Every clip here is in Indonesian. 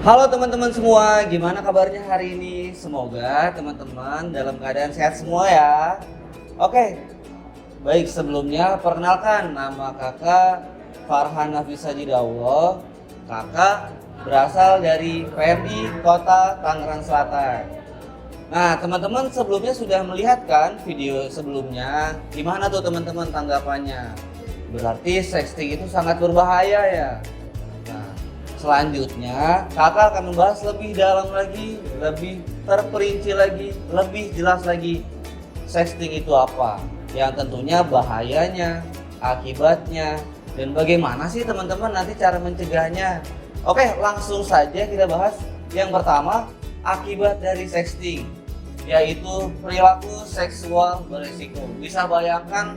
Halo teman-teman semua, gimana kabarnya hari ini? Semoga teman-teman dalam keadaan sehat semua ya. Oke, baik sebelumnya perkenalkan nama kakak Farhan Nafisa Jidawuh. Kakak berasal dari PMI Kota Tangerang Selatan. Nah teman-teman sebelumnya sudah melihat kan video sebelumnya? Gimana tuh teman-teman tanggapannya? Berarti sexting itu sangat berbahaya ya. Nah, selanjutnya kakak akan membahas lebih dalam lagi, lebih terperinci lagi, lebih jelas lagi sexting itu apa, yang tentunya bahayanya, akibatnya, dan bagaimana sih teman-teman nanti cara mencegahnya. Oke, langsung saja kita bahas. Yang pertama, akibat dari sexting, yaitu perilaku seksual beresiko. Bisa bayangkan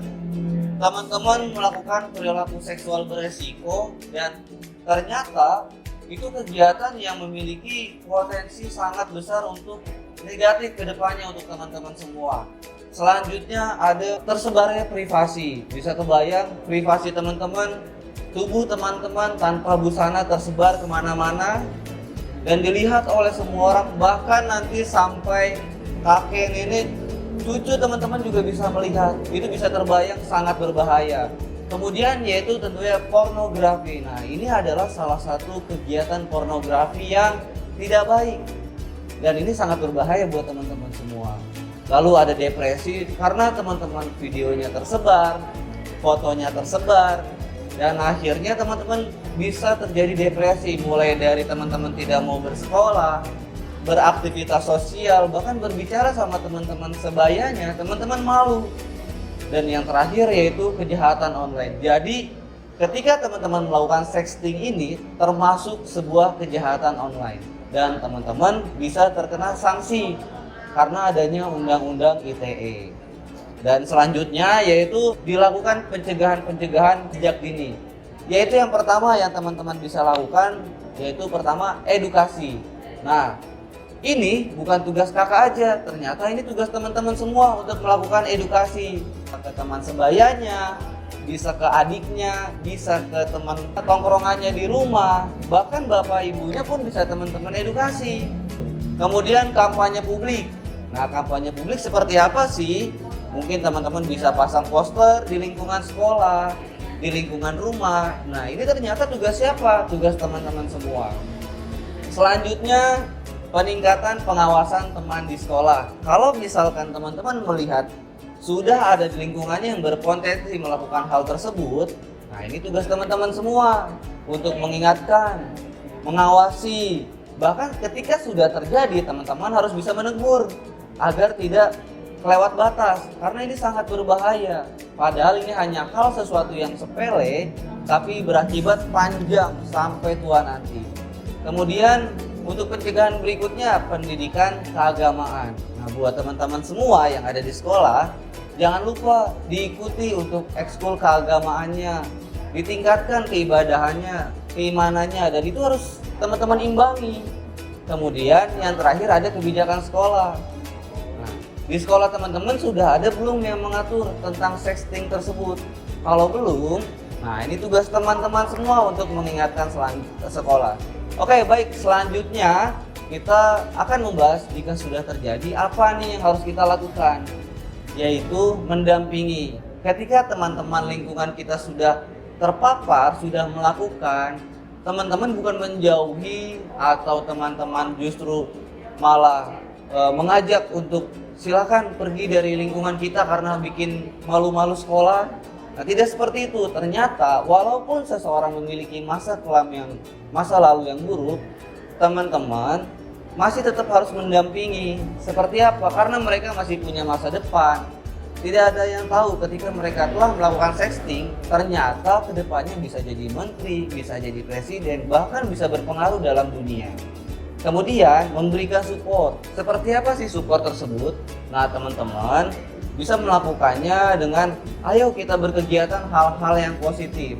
teman-teman melakukan perilaku seksual beresiko dan ternyata itu kegiatan yang memiliki potensi sangat besar untuk negatif ke depannya untuk teman-teman semua. Selanjutnya ada tersebarnya privasi. Bisa kebayang privasi teman-teman, tubuh teman-teman tanpa busana tersebar kemana-mana dan dilihat oleh semua orang, bahkan nanti sampai kakek nenek cucu teman-teman juga bisa melihat. Itu bisa terbayang sangat berbahaya. Kemudian yaitu tentunya pornografi. Nah ini adalah salah satu kegiatan pornografi yang tidak baik dan ini sangat berbahaya buat teman-teman semua. Lalu ada depresi karena teman-teman videonya tersebar, fotonya tersebar, dan akhirnya teman-teman bisa terjadi depresi, mulai dari teman-teman tidak mau bersekolah, beraktivitas sosial, bahkan berbicara sama teman-teman sebayanya, teman-teman malu. Dan yang terakhir yaitu kejahatan online. Jadi ketika teman-teman melakukan sexting ini termasuk sebuah kejahatan online dan teman-teman bisa terkena sanksi karena adanya undang-undang ITE. Dan selanjutnya yaitu dilakukan pencegahan sejak dini. Yaitu yang pertama yang teman-teman bisa lakukan yaitu pertama edukasi. Nah, ini bukan tugas kakak aja, ternyata ini tugas teman-teman semua untuk melakukan edukasi ke teman sebayanya, bisa ke adiknya, bisa ke teman tongkrongannya di rumah, bahkan bapak ibunya pun bisa teman-teman edukasi. Kemudian kampanye publik. Nah, kampanye publik seperti apa sih? Mungkin teman-teman bisa pasang poster di lingkungan sekolah, di lingkungan rumah. Nah, ini ternyata tugas siapa? Tugas teman-teman semua. Selanjutnya, peningkatan pengawasan teman di sekolah. Kalau misalkan teman-teman melihat sudah ada di lingkungannya yang berpotensi melakukan hal tersebut, nah ini tugas teman-teman semua untuk mengingatkan, mengawasi. Bahkan ketika sudah terjadi, teman-teman harus bisa menegur agar tidak kelewat batas, karena ini sangat berbahaya. Padahal ini hanya hal sesuatu yang sepele, tapi berakibat panjang sampai tua nanti. Kemudian untuk pencegahan berikutnya, pendidikan keagamaan. Nah, buat teman-teman semua yang ada di sekolah, jangan lupa diikuti untuk ekskul keagamaannya, ditingkatkan keibadahannya, keimanannya, dan itu harus teman-teman imbangi. Kemudian yang terakhir ada kebijakan sekolah. Nah, di sekolah teman-teman sudah ada belum yang mengatur tentang sexting tersebut? Kalau belum, nah ini tugas teman-teman semua untuk mengingatkan sekolah. Oke, baik, selanjutnya kita akan membahas jika sudah terjadi apa nih yang harus kita lakukan, yaitu mendampingi. Ketika teman-teman lingkungan kita sudah terpapar, sudah melakukan, teman-teman bukan menjauhi atau teman-teman justru malah mengajak untuk silakan pergi dari lingkungan kita karena bikin malu-malu sekolah. Nah, tidak seperti itu. Ternyata walaupun seseorang memiliki masa lalu yang buruk, teman-teman masih tetap harus mendampingi. Seperti apa? Karena mereka masih punya masa depan. Tidak ada yang tahu ketika mereka telah melakukan sexting, ternyata kedepannya bisa jadi menteri, bisa jadi presiden, bahkan bisa berpengaruh dalam dunia. Kemudian memberikan support. Seperti apa sih support tersebut? Nah, teman-teman bisa melakukannya dengan ayo kita berkegiatan hal-hal yang positif.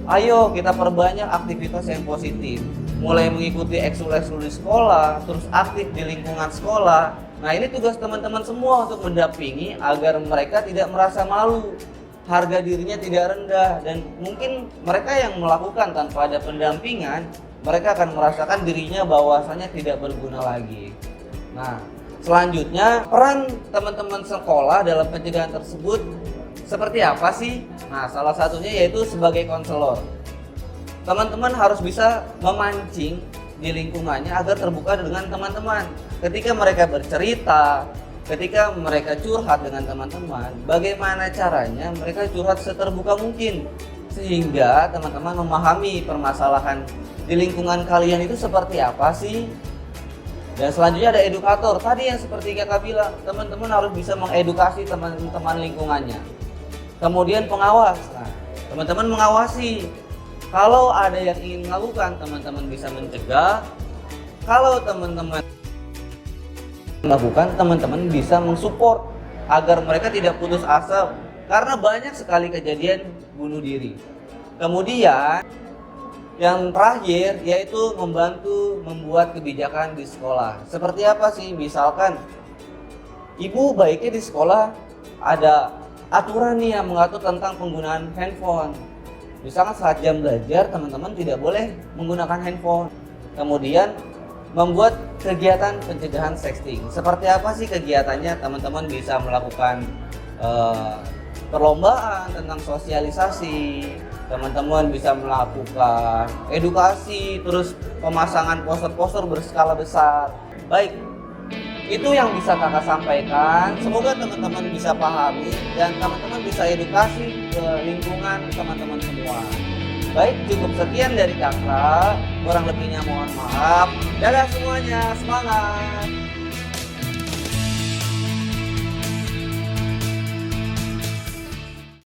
Ayo kita perbanyak aktivitas yang positif. Mulai mengikuti ekskul-ekskul di sekolah, terus aktif di lingkungan sekolah. Nah, ini tugas teman-teman semua untuk mendampingi agar mereka tidak merasa malu, harga dirinya tidak rendah, dan mungkin mereka yang melakukan tanpa ada pendampingan mereka akan merasakan dirinya bahwasanya tidak berguna lagi. Nah, selanjutnya peran teman-teman sekolah dalam pencegahan tersebut seperti apa sih? Nah, salah satunya yaitu sebagai konselor. Teman-teman harus bisa memancing di lingkungannya agar terbuka dengan teman-teman. Ketika mereka bercerita, ketika mereka curhat dengan teman-teman, bagaimana caranya mereka curhat seterbuka mungkin sehingga teman-teman memahami permasalahan di lingkungan kalian itu seperti apa sih. Dan selanjutnya ada edukator. Tadi yang seperti kakak bilang, teman-teman harus bisa mengedukasi teman-teman lingkungannya. Kemudian pengawas. Nah, teman-teman mengawasi. Kalau ada yang ingin melakukan, teman-teman bisa mencegah. Kalau teman-teman melakukan, teman-teman bisa mensupport agar mereka tidak putus asa, karena banyak sekali kejadian bunuh diri. Kemudian yang terakhir yaitu membantu membuat kebijakan di sekolah. Seperti apa sih? Misalkan ibu baiknya di sekolah ada aturan nih yang mengatur tentang penggunaan handphone. Misalkan saat jam belajar teman-teman tidak boleh menggunakan handphone. Kemudian membuat kegiatan pencegahan sexting. Seperti apa sih kegiatannya? Teman-teman bisa melakukan perlombaan tentang sosialisasi, teman-teman bisa melakukan edukasi, terus pemasangan poster-poster berskala besar. Baik, itu yang bisa kakak sampaikan. Semoga teman-teman bisa pahami dan teman-teman bisa edukasi ke lingkungan teman-teman semua. Baik, cukup sekian dari kakak, kurang lebihnya mohon maaf. Dadah semuanya, semangat!